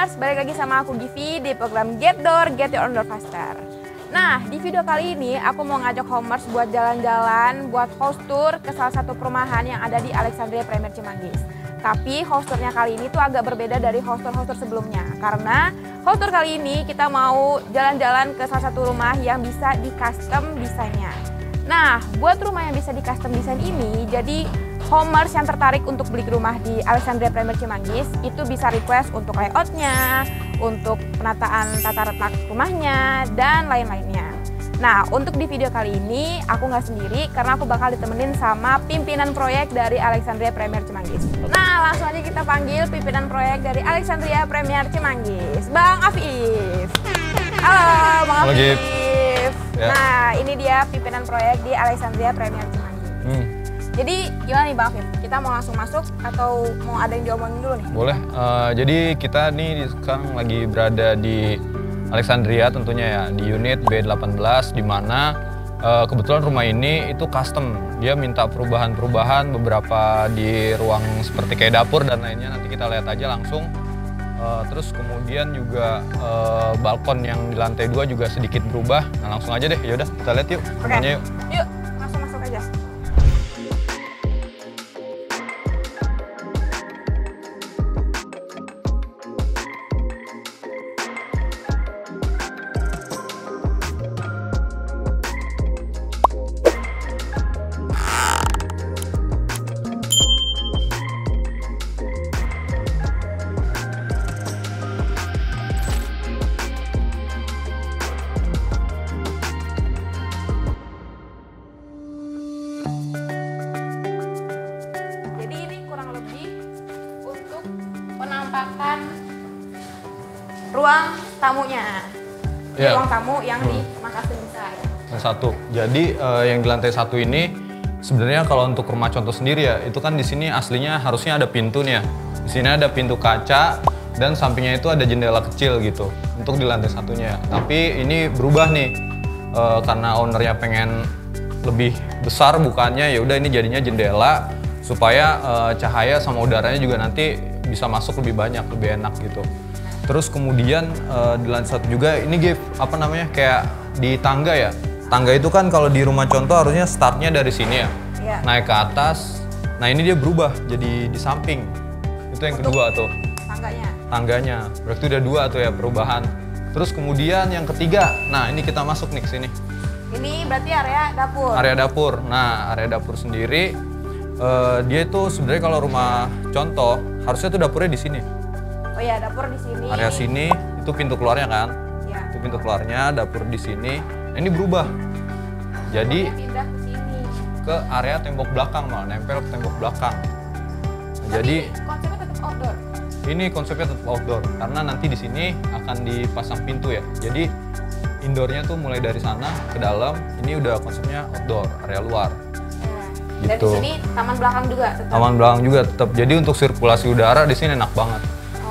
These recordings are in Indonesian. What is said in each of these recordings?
Homers, balik lagi sama aku Givi di program Get Door, Get Your Own Door Faster. Nah, di video kali ini aku mau ngajak Homers buat jalan-jalan, buat house tour ke salah satu perumahan yang ada di Alexandria Premier Cimanggis. Tapi house tournya kali ini tuh agak berbeda dari house tour sebelumnya. Karena house tour kali ini kita mau jalan-jalan ke salah satu rumah yang bisa di custom desainnya. Nah, buat rumah yang bisa di custom design ini, jadi Homers yang tertarik untuk beli rumah di Alexandria Premier Cimanggis itu bisa request untuk layoutnya, untuk penataan tata letak rumahnya, dan lain-lainnya. Nah, untuk di video kali ini aku nggak sendiri karena aku bakal ditemenin sama pimpinan proyek dari Alexandria Premier Cimanggis. Nah, langsung aja kita panggil pimpinan proyek dari Alexandria Premier Cimanggis, Bang Afif. Halo, Bang Afif. Ya. Nah, ini dia pimpinan proyek di Alexandria Premier Cimanggis. Jadi gimana nih Bang Afif? Kita mau langsung masuk atau mau ada yang diomongin dulu nih? Boleh. Jadi kita nih sekarang lagi berada di Alexandria tentunya ya, di unit B18 di mana kebetulan rumah ini itu custom. Dia minta perubahan-perubahan beberapa di ruang seperti kayak dapur dan lainnya, nanti kita lihat aja langsung. Terus kemudian juga balkon yang di lantai 2 juga sedikit berubah. Nah, langsung aja deh. Yaudah, kita lihat yuk. Oke. Yuk, langsung masuk aja. Penampakan ruang tamunya, ruang tamu yang di rumah custom design. Yang satu. Jadi yang di lantai 1 ini sebenarnya kalau untuk rumah contoh sendiri ya, itu kan di sini aslinya harusnya ada pintu nih ya. Di sini ada pintu kaca dan sampingnya itu ada jendela kecil gitu untuk di lantai 1-nya. Tapi ini berubah nih karena ownernya pengen lebih besar bukannya, ya udah ini jadinya jendela supaya cahaya sama udaranya juga nanti bisa masuk lebih banyak, lebih enak gitu. Terus kemudian di lantai 1 juga ini kayak di tangga ya. Tangga itu kan kalau di rumah contoh harusnya startnya dari sini ya, naik ke atas. Nah ini dia berubah jadi di samping. Itu yang kedua tuh. Tangganya. Berarti udah 2 tuh ya perubahan. Terus kemudian yang ketiga, nah ini kita masuk nih ke sini. Ini berarti area dapur. Area dapur. Nah area dapur sendiri dia itu sebenarnya kalau rumah contoh harusnya tuh dapurnya di sini. Oh iya, dapur di sini. Area sini itu pintu keluarnya kan? Iya. Itu pintu keluarnya, dapur di sini. Nah, ini berubah. Jadi pindah ke sini. Ke area tembok belakang malah, nempel ke tembok belakang. Nah, jadi konsepnya tetap outdoor. Ini konsepnya tetap outdoor karena nanti di sini akan dipasang pintu ya. Jadi indoornya tuh mulai dari sana ke dalam. Ini udah konsepnya outdoor, area luar. Dan gitu. di sini taman belakang juga tetap. Taman belakang juga tetap. Jadi untuk sirkulasi udara di sini enak banget.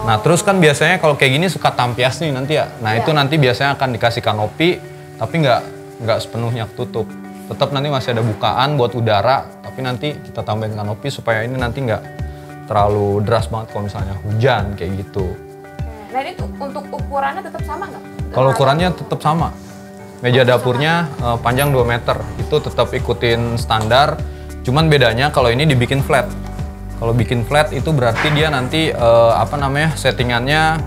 Nah, terus kan biasanya kalau kayak gini suka tampias nih nanti ya. Nah, itu nanti biasanya akan dikasih kanopi, tapi nggak sepenuhnya tutup. Tetap nanti masih ada bukaan buat udara, tapi nanti kita tambahin kanopi supaya ini nanti nggak terlalu deras banget kalau misalnya hujan kayak gitu. Nah, ini untuk ukurannya tetap sama nggak? Kalau ukurannya tetap sama. Meja dapurnya panjang 2 meter. Itu tetap ikutin standar. Cuman bedanya kalau ini dibikin flat. Kalau bikin flat itu berarti dia nanti settingannya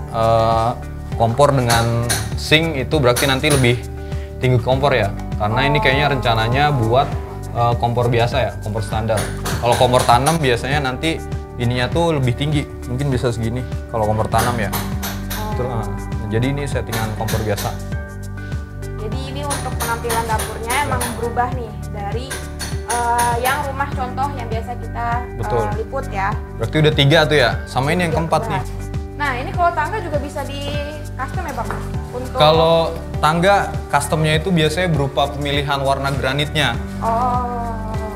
kompor dengan sink itu berarti nanti lebih tinggi kompor ya. Karena ini kayaknya rencananya buat kompor biasa ya, kompor standar. Kalau kompor tanam biasanya nanti ininya tuh lebih tinggi, mungkin bisa segini kalau kompor tanam ya. Terus, jadi ini settingan kompor biasa. Jadi ini untuk penampilan dapurnya emang berubah nih dari yang rumah contoh yang biasa kita liput ya. Berarti udah 3 tuh ya, sama ini yang keempat nih. Nah ini kalau tangga juga bisa di custom ya Bang? Kalau tangga customnya itu biasanya berupa pemilihan warna granitnya.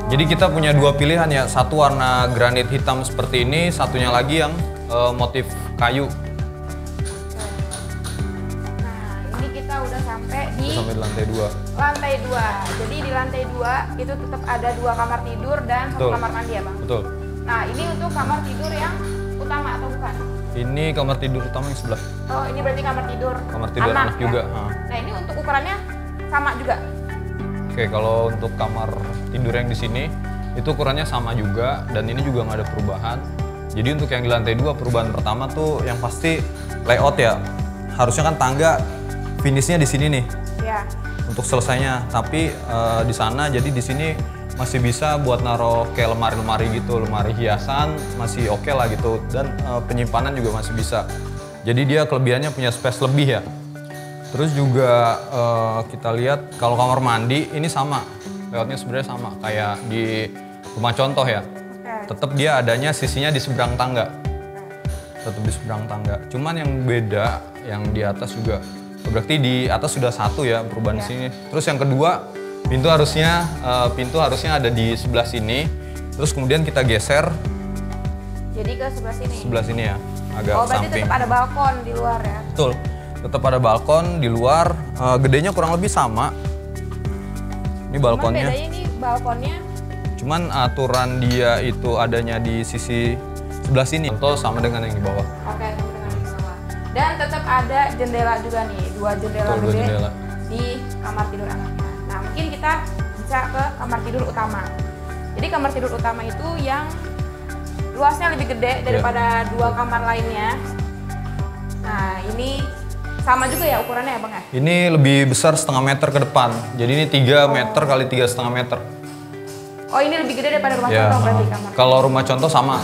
Jadi kita punya 2 pilihan ya, satu warna granit hitam seperti ini, satunya lagi yang motif kayu. Sampai di lantai 2. Lantai 2. Jadi di lantai 2 itu tetap ada 2 kamar tidur dan 1 kamar mandi ya Bang? Betul. Nah ini untuk kamar tidur yang utama atau bukan? Ini kamar tidur utama yang sebelah. Oh, ini berarti kamar tidur Anak ya? juga. Nah, ini untuk ukurannya sama juga? Oke, kalau untuk kamar tidur yang di sini itu ukurannya sama juga dan ini juga nggak ada perubahan. Jadi untuk yang di lantai 2 perubahan pertama tuh yang pasti layout ya. Harusnya kan tangga finishnya di sini nih. Ya. Untuk selesainya, tapi di sana jadi di sini masih bisa buat naruh kayak lemari-lemari gitu, lemari hiasan masih oke lah gitu dan penyimpanan juga masih bisa. Jadi dia kelebihannya punya space lebih ya. Terus juga kita lihat kalau kamar mandi ini sama, layoutnya sebenarnya sama kayak di rumah contoh ya. Tetap dia adanya sisinya di seberang tangga. Tetap di seberang tangga. Cuman yang beda yang di atas juga. Berarti di atas sudah satu ya perubahan di sini. Terus yang kedua pintu harusnya ada di sebelah sini. Terus kemudian kita geser. Jadi ke sebelah sini. Sebelah sini ya, agak berarti samping. tetap ada balkon di luar ya? Betul. Tetap ada balkon di luar. Gedenya kurang lebih sama. Ini balkonnya. Cuman bedanya ini balkonnya. Cuman aturan dia itu adanya di sisi sebelah sini. Contoh sama dengan yang di bawah. Oke, sama dengan yang di bawah. Dan tetap ada jendela juga nih, dua jendela Betul, gede dua jendela. di kamar tidur anaknya. Nah, mungkin kita bisa ke kamar tidur utama. Jadi kamar tidur utama itu yang luasnya lebih gede daripada dua kamar lainnya. Nah, ini sama juga ya ukurannya ya Bang ya? Ini lebih besar setengah meter ke depan. Jadi ini 3 meter kali 3,5 meter. Oh, ini lebih gede daripada rumah Ya, contoh berarti kamar. kalau rumah contoh sama.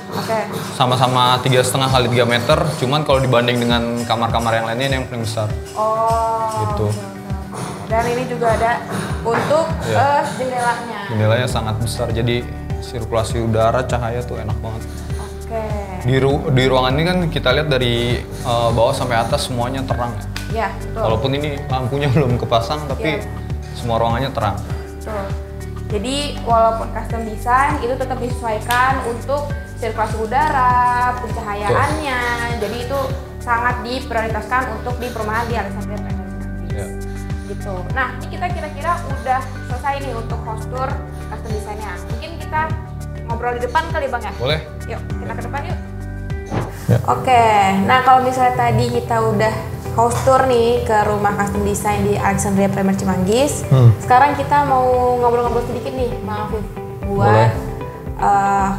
Oke. Sama-sama 3,5 kali 3 meter. Cuman kalau dibanding dengan kamar-kamar yang lainnya ini yang paling besar. Oh. Gitu. Dan ini juga ada untuk jendelanya. Jendelanya sangat besar. Jadi sirkulasi udara, cahaya tuh enak banget. Oke. Di ruangan ini kan kita lihat dari bawah sampai atas semuanya terang ya. Ya, betul. Walaupun ini lampunya belum kepasang tapi semua ruangannya terang. Betul. Jadi walaupun custom design itu tetap disesuaikan untuk sirkulasi udara, pencahayaannya. Jadi itu sangat diprioritaskan untuk di perumahan di Alexandria Premier Ya. gitu. Nah, ini kita kira-kira udah selesai nih untuk postur custom desainnya. Mungkin kita ngobrol di depan kali Bang ya? Boleh? Yuk, kita ke depan yuk. Ya. Oke, nah kalau misalnya tadi kita udah house tour nih ke rumah custom design di Alexandria Premier Cimanggis, sekarang kita mau ngobrol-ngobrol sedikit nih Bang Afif buat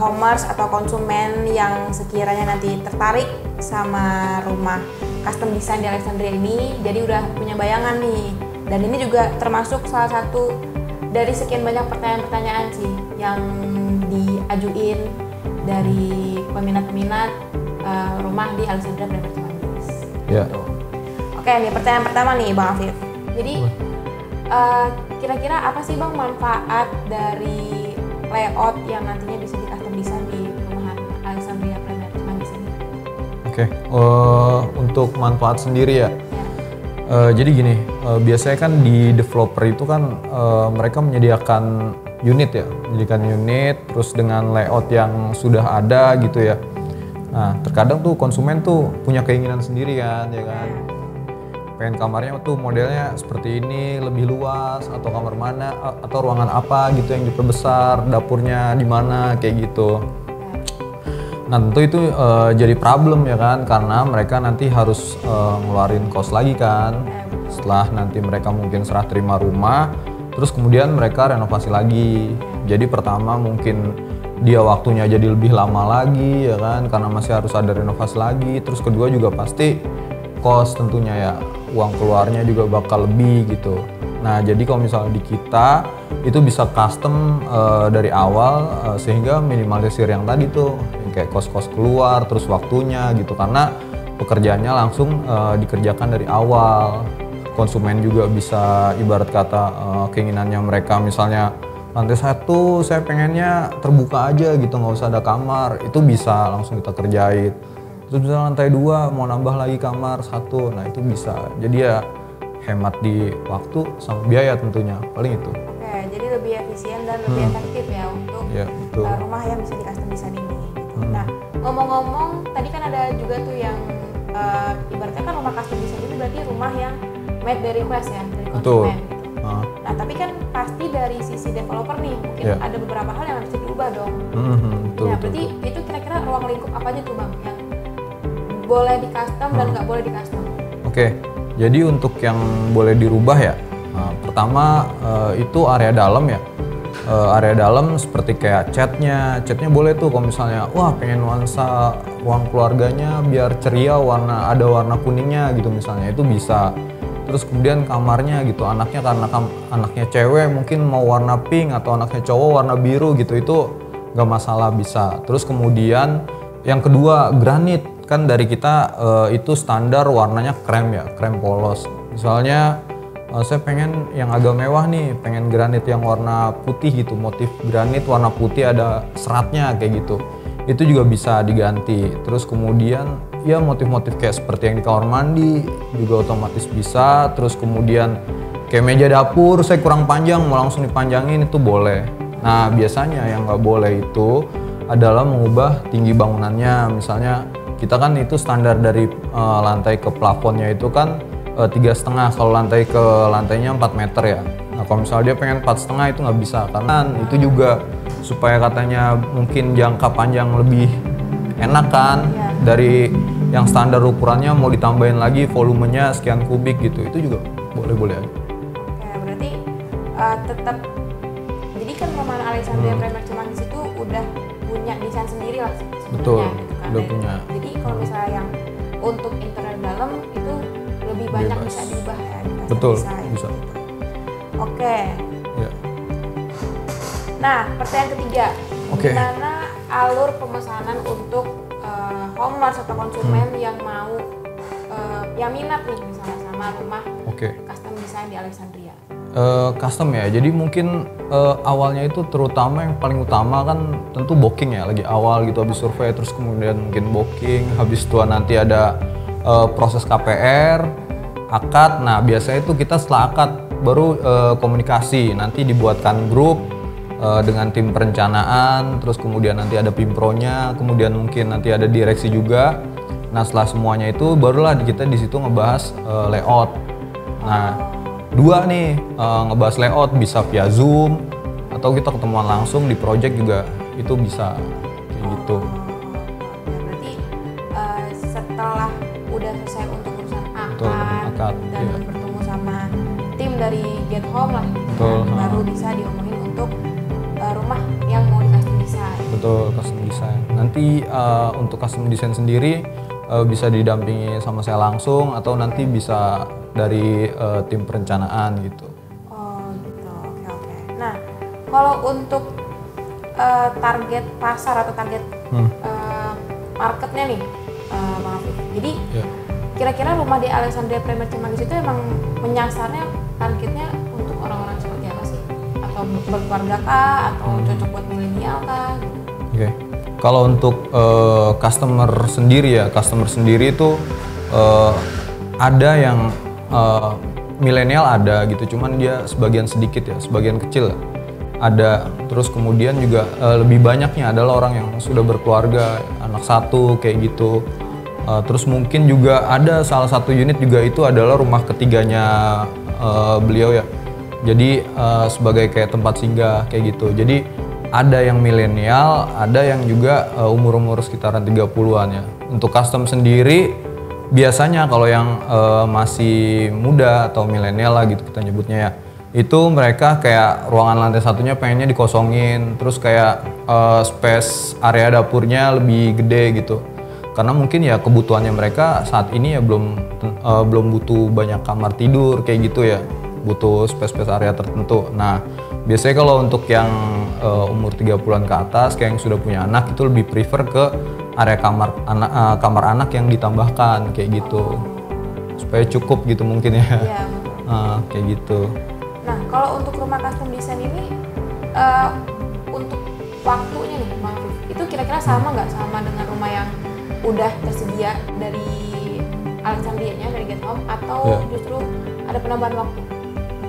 homers atau konsumen yang sekiranya nanti tertarik sama rumah custom design di Alexandria ini, jadi udah punya bayangan nih. Dan ini juga termasuk salah satu dari sekian banyak pertanyaan-pertanyaan sih yang diajuin dari peminat-peminat rumah di Alexandria Premier Cimanggis. Ya. Oke, nih pertanyaan pertama nih Bang Afif. Jadi kira-kira apa sih Bang manfaat dari layout yang nantinya bisa di custom design di perumahan Alexandria Premier Cimanggis ini? Oke. Untuk manfaat sendiri ya. Jadi gini, biasanya kan di developer itu kan mereka menyediakan unit ya, terus dengan layout yang sudah ada gitu ya. Nah, terkadang tuh konsumen tuh punya keinginan sendiri kan, ya kan. Pengen kamarnya tuh modelnya seperti ini, lebih luas, atau kamar mana, atau ruangan apa gitu yang diperbesar, dapurnya di mana, kayak gitu. Nah, tentu itu jadi problem ya kan, karena mereka nanti harus ngeluarin cost lagi kan. Setelah nanti mereka mungkin serah terima rumah, terus kemudian mereka renovasi lagi. Jadi pertama mungkin dia waktunya jadi lebih lama lagi ya kan, karena masih harus ada renovasi lagi. Terus kedua juga pasti cost tentunya ya, uang keluarnya juga bakal lebih gitu. Nah, jadi kalau misalnya di kita itu bisa custom dari awal sehingga minimalisir yang tadi tuh, yang kayak kos-kos keluar, terus waktunya gitu, karena pekerjaannya langsung dikerjakan dari awal. Konsumen juga bisa ibarat kata keinginannya mereka, misalnya lantai 1 saya pengennya terbuka aja gitu, nggak usah ada kamar, itu bisa langsung kita kerjain. Terus misalnya lantai 2 mau nambah lagi kamar 1, nah itu bisa. Jadi ya hemat di waktu sama biaya tentunya, paling itu. Oke, jadi lebih efisien dan lebih efektif ya untuk rumah yang bisa di custom design ini. Gitu. Nah, ngomong-ngomong, tadi kan ada juga tuh yang ibaratnya kan rumah custom design itu berarti rumah yang made dari request ya, dari konsumen. Gitu. Nah, tapi kan pasti dari sisi developer nih, mungkin ada beberapa hal yang bisa diubah dong. Nah, berarti itu kira-kira ruang lingkup apa aja tuh Bang yang boleh di custom dan nggak boleh di custom? Oke, jadi untuk yang boleh dirubah ya, pertama itu area dalam ya. Area dalam seperti kayak catnya boleh tuh kalau misalnya wah pengen nuansa ruang keluarganya biar ceria, ada warna kuningnya gitu misalnya, itu bisa. Terus kemudian kamarnya gitu, anaknya karena anaknya cewek mungkin mau warna pink atau anaknya cowok warna biru gitu, itu nggak masalah, bisa. Terus kemudian yang kedua granit, kan dari kita itu standar warnanya krem ya, krem polos. Misalnya saya pengen yang agak mewah nih, pengen granit yang warna putih gitu, motif granit warna putih ada seratnya kayak gitu, itu juga bisa diganti. Terus kemudian ya motif-motif kayak seperti yang di kamar mandi juga otomatis bisa. Terus kemudian kayak meja dapur saya kurang panjang mau langsung dipanjangin, itu boleh. Nah biasanya yang nggak boleh itu adalah mengubah tinggi bangunannya. Misalnya kita kan itu standar dari lantai ke plafonnya itu kan 3,5, kalau lantai ke lantainya 4 meter ya. Nah kalau misalnya dia pengen 4,5 itu nggak bisa, karena itu juga supaya katanya mungkin jangka panjang lebih enak kan, dari yang standar ukurannya mau ditambahin lagi volumenya sekian kubik gitu, itu juga boleh-boleh aja. Oke, berarti tetap, jadi kan perumahan Alexandria Premier Cimanggis itu udah punya desain sendiri lah sebenarnya. Betul, gitu kan. udah punya. Jadi kalau misalnya yang untuk interior dalam itu lebih banyak Bebas. bisa diubah ya, di Betul, desain, bisa. gitu. Oke. Ya. Nah, pertanyaan ketiga, Oke. gimana alur pemesanan untuk homers atau konsumen yang mau yang minat nih misalnya sama rumah Oke. custom design di Alexandria? Custom ya, jadi mungkin awalnya itu terutama yang paling utama kan tentu booking ya, lagi awal gitu, habis survei terus kemudian mungkin booking, habis itu nanti ada proses KPR, akad. Nah biasanya itu kita setelah akad baru komunikasi, nanti dibuatkan grup dengan tim perencanaan, terus kemudian nanti ada pimpronya, kemudian mungkin nanti ada direksi juga. Nah setelah semuanya itu barulah kita di situ ngebahas layout. Nah dua nih ngebahas layout bisa via Zoom atau kita ketemuan langsung di project juga itu bisa kayak gitu. Berarti setelah udah selesai untuk urusan Betul, akad, dan iya. bertemu sama tim dari Get Home lah, Betul, baru bisa diomongin untuk rumah yang mau di custom design. Betul, custom design. Nanti untuk custom design sendiri bisa didampingi sama saya langsung atau nanti bisa dari tim perencanaan gitu. Oh gitu, oke. Nah, kalau untuk target pasar atau target marketnya nih, Bang Afif. Jadi Ya. kira-kira rumah di Alexandria Premier Cimanggis itu emang menyasarnya targetnya untuk orang-orang seperti apa sih? Atau berkeluarga kah? Atau cocok buat milenial kah? Oke. Kalau untuk customer sendiri itu ada yang milenial ada gitu, cuman dia sebagian sedikit ya, sebagian kecil ada. Terus kemudian juga lebih banyaknya adalah orang yang sudah berkeluarga, anak satu kayak gitu. Terus mungkin juga ada salah satu unit juga itu adalah rumah ketiganya beliau ya. Jadi sebagai kayak tempat singgah kayak gitu. Jadi ada yang milenial, ada yang juga umur-umur sekitaran 30-an ya. Untuk custom sendiri biasanya kalau yang masih muda atau milenial lah gitu kita nyebutnya ya, itu mereka kayak ruangan lantai satunya pengennya dikosongin, terus kayak space area dapurnya lebih gede gitu. Karena mungkin ya kebutuhannya mereka saat ini ya belum butuh banyak kamar tidur kayak gitu ya, butuh space area tertentu. Nah biasanya kalau untuk yang umur 30-an ke atas kayak yang sudah punya anak itu lebih prefer ke area kamar anak yang ditambahkan kayak gitu, supaya cukup gitu mungkin ya. Iya, Kayak gitu. Nah, kalau untuk rumah custom design ini untuk waktunya nih, Bang Afif, itu kira-kira sama nggak sama dengan rumah yang udah tersedia dari Alexandria-nya, dari Get Home, atau justru ada penambahan waktu?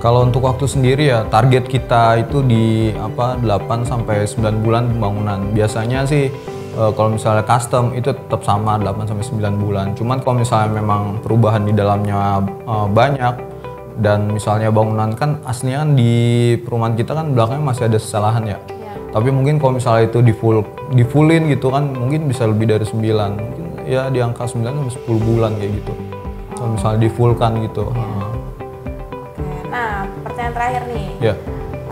Kalau untuk waktu sendiri ya target kita itu di 8 sampai 9 bulan pembangunan. Biasanya sih kalau misalnya custom itu tetap sama 8 sampai 9 bulan. Cuman kalau misalnya memang perubahan di dalamnya banyak dan misalnya bangunan kan aslinya kan di perumahan kita kan belakangnya masih ada sesalahan ya. Tapi mungkin kalau misalnya itu di fullin gitu kan mungkin bisa lebih dari 9. Mungkin ya di angka 9 sampai 10 bulan kayak gitu. Kalau misalnya di fullkan gitu. Oke, nah pertanyaan terakhir nih. Ya.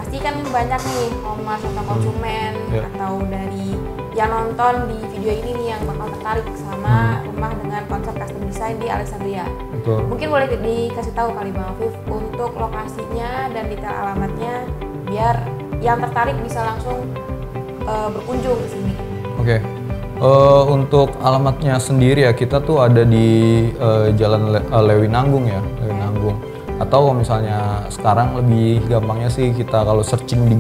Pasti kan banyak nih homers atau konsumen atau dari yang nonton di video ini nih yang bakal tertarik sama rumah dengan konsep custom design di Alexandria. Betul. Mungkin boleh dikasih tahu kali Bang Afif untuk lokasinya dan detail alamatnya biar yang tertarik bisa langsung berkunjung ke sini. Oke. Untuk alamatnya sendiri ya, kita tuh ada di Jalan Lewinanggung ya, Lewinanggung. Atau kalau misalnya sekarang lebih gampangnya sih kita kalau searching di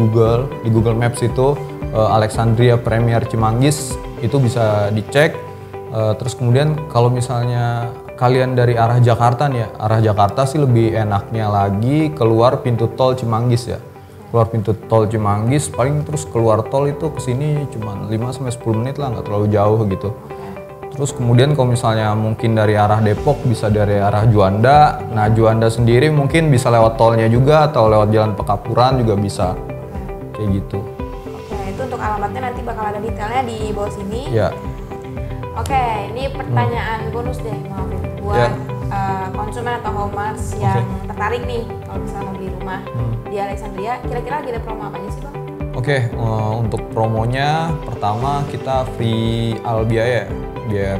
Google Maps itu Alexandria Premier Cimanggis itu bisa dicek. Terus kemudian kalau misalnya kalian dari arah Jakarta nih ya, arah Jakarta sih lebih enaknya lagi keluar pintu tol Cimanggis ya. Keluar pintu tol Cimanggis, paling terus keluar tol itu kesini cuma 5-10 menit lah, nggak terlalu jauh gitu. Terus kemudian kalau misalnya mungkin dari arah Depok bisa dari arah Juanda. Nah Juanda sendiri mungkin bisa lewat tolnya juga atau lewat Jalan Pekapuran juga bisa. Kayak gitu. Oke, itu untuk alamatnya nanti bakal ada detailnya di bawah sini. Ya. Oke, ini pertanyaan bonus deh Bang Afif buat konsumen atau homers yang tertarik nih kalau misalnya mau beli rumah di Alexandria. Kira-kira lagi ada promo apa aja sih Bang? Oke, untuk promonya pertama kita free all biaya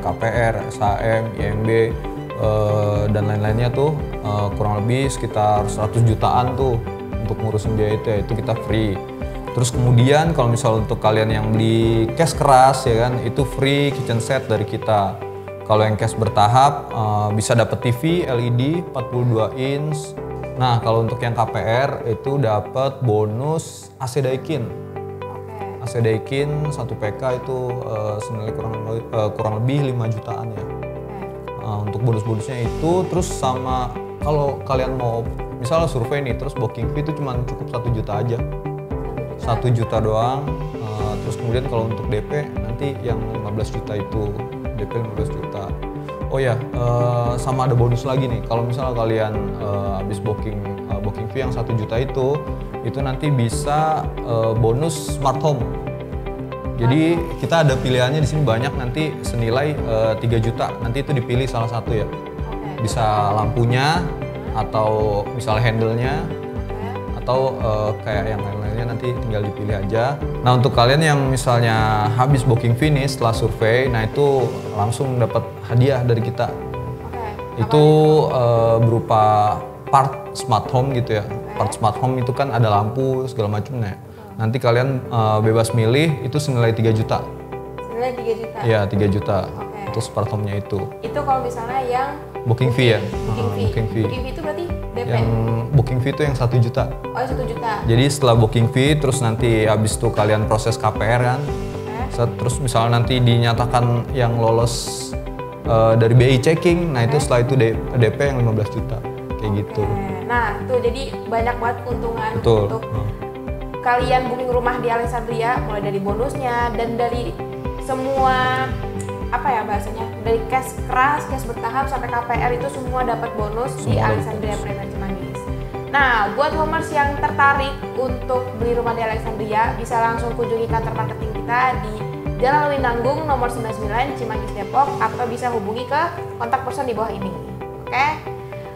KPR, SHM, IMB, dan lain-lainnya tuh kurang lebih sekitar 100 jutaan tuh untuk ngurusin biaya itu kita free. Terus kemudian kalau misal untuk kalian yang beli cash keras ya kan, itu free kitchen set dari kita. Kalau yang cash bertahap bisa dapat TV LED 42 inch. Nah kalau untuk yang KPR itu dapat bonus AC Daikin. AC Daikin 1 PK itu senilai kurang lebih 5 jutaan ya. Untuk bonus-bonusnya itu, terus sama kalau kalian mau misalnya survei nih, terus booking fee itu cuma cukup 1 juta aja. 1 juta doang. Terus kemudian kalau untuk DP nanti yang 15 juta itu DP 15 juta. Oh ya, sama ada bonus lagi nih. Kalau misalnya kalian habis booking fee yang 1 juta itu nanti bisa bonus smart home. Jadi kita ada pilihannya di sini banyak, nanti senilai 3 juta. Nanti itu dipilih salah satu ya. Bisa lampunya atau misalnya handle-nya atau kayak yang lain-lainnya nanti tinggal dipilih aja. Nah untuk kalian yang misalnya habis booking finish setelah survei, nah itu langsung dapat hadiah dari kita. Itu berupa part smart home gitu ya. Part smart home itu kan ada lampu segala macamnya. Nanti kalian bebas milih, itu senilai 3 juta. Senilai 3 juta? Iya 3 juta. Untuk smart home-nya itu. Itu kalau misalnya yang booking fee ya? Booking fee itu berarti DP? Yang booking fee itu yang 1 juta. Oh 1 juta? Jadi setelah booking fee, terus nanti habis itu kalian proses KPR kan. Terus misalnya nanti dinyatakan yang lolos dari BI checking, nah itu setelah itu DP yang 15 juta. Kayak gitu. Nah tuh jadi banyak banget keuntungan. Betul. Untuk kalian booking rumah di Alexandria, mulai dari bonusnya dan dari semua apa ya bahasanya, dari cash keras, cash bertahap sampai KPR itu semua dapat bonus di Alexandria Premier Cimanggis. Nah, buat homers yang tertarik untuk beli rumah di Alexandria bisa langsung kunjungi kantor marketing kita di Jalan Lewinanggung nomor 99 Cimanggis Depok atau bisa hubungi ke kontak person di bawah ini. Oke?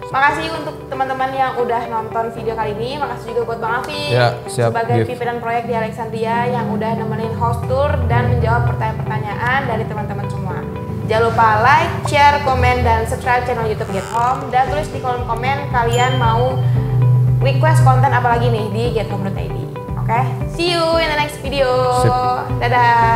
Makasih untuk teman-teman yang udah nonton video kali ini. Makasih juga buat Bang Afif sebagai pimpinan proyek di Alexandria yang udah nemenin host tour dan menjawab pertanyaan-pertanyaan dari teman-teman semua. Jangan lupa like, share, komen, dan subscribe channel YouTube Get Home. Dan tulis di kolom komen kalian mau request konten apa lagi nih di gethome.id. Oke? See you in the next video. Dadah!